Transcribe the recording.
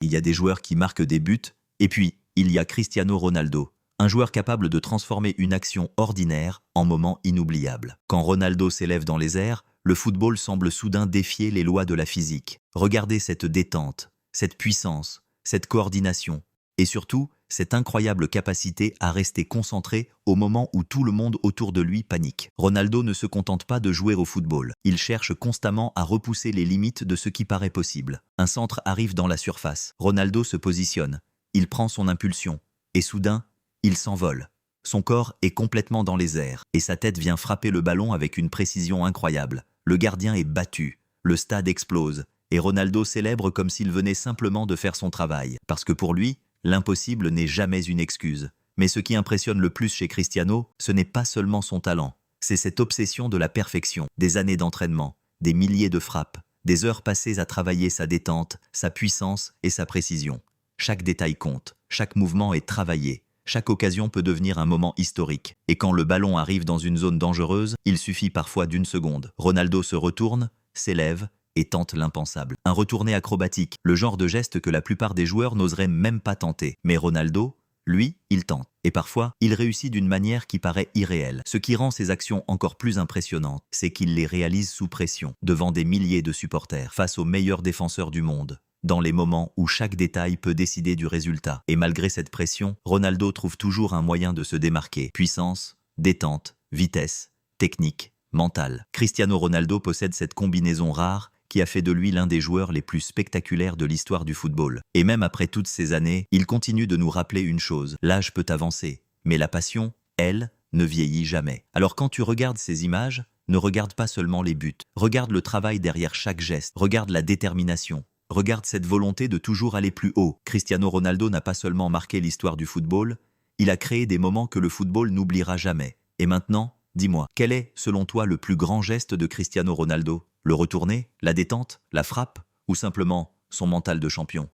Il y a des joueurs qui marquent des buts, et puis, il y a Cristiano Ronaldo, un joueur capable de transformer une action ordinaire en moment inoubliable. Quand Ronaldo s'élève dans les airs, le football semble soudain défier les lois de la physique. Regardez cette détente, cette puissance, cette coordination, et surtout, cette incroyable capacité à rester concentré au moment où tout le monde autour de lui panique. Ronaldo ne se contente pas de jouer au football. Il cherche constamment à repousser les limites de ce qui paraît possible. Un centre arrive dans la surface. Ronaldo se positionne. Il prend son impulsion. Et soudain, il s'envole. Son corps est complètement dans les airs. Et sa tête vient frapper le ballon avec une précision incroyable. Le gardien est battu. Le stade explose. Et Ronaldo célèbre comme s'il venait simplement de faire son travail. Parce que pour lui, l'impossible n'est jamais une excuse. Mais ce qui impressionne le plus chez Cristiano, ce n'est pas seulement son talent. C'est cette obsession de la perfection, des années d'entraînement, des milliers de frappes, des heures passées à travailler sa détente, sa puissance et sa précision. Chaque détail compte, chaque mouvement est travaillé, chaque occasion peut devenir un moment historique. Et quand le ballon arrive dans une zone dangereuse, il suffit parfois d'une seconde. Ronaldo se retourne, s'élève, et tente l'impensable. Un retourné acrobatique, le genre de geste que la plupart des joueurs n'oseraient même pas tenter. Mais Ronaldo, lui, il tente. Et parfois, il réussit d'une manière qui paraît irréelle. Ce qui rend ses actions encore plus impressionnantes, c'est qu'il les réalise sous pression, devant des milliers de supporters, face aux meilleurs défenseurs du monde, dans les moments où chaque détail peut décider du résultat. Et malgré cette pression, Ronaldo trouve toujours un moyen de se démarquer. Puissance, détente, vitesse, technique, mental. Cristiano Ronaldo possède cette combinaison rare qui a fait de lui l'un des joueurs les plus spectaculaires de l'histoire du football. Et même après toutes ces années, il continue de nous rappeler une chose. L'âge peut avancer, mais la passion, elle, ne vieillit jamais. Alors quand tu regardes ces images, ne regarde pas seulement les buts. Regarde le travail derrière chaque geste. Regarde la détermination. Regarde cette volonté de toujours aller plus haut. Cristiano Ronaldo n'a pas seulement marqué l'histoire du football, il a créé des moments que le football n'oubliera jamais. Et maintenant, dis-moi, quel est, selon toi, le plus grand geste de Cristiano Ronaldo ? Le retourné, la détente, la frappe, ou simplement son mental de champion ?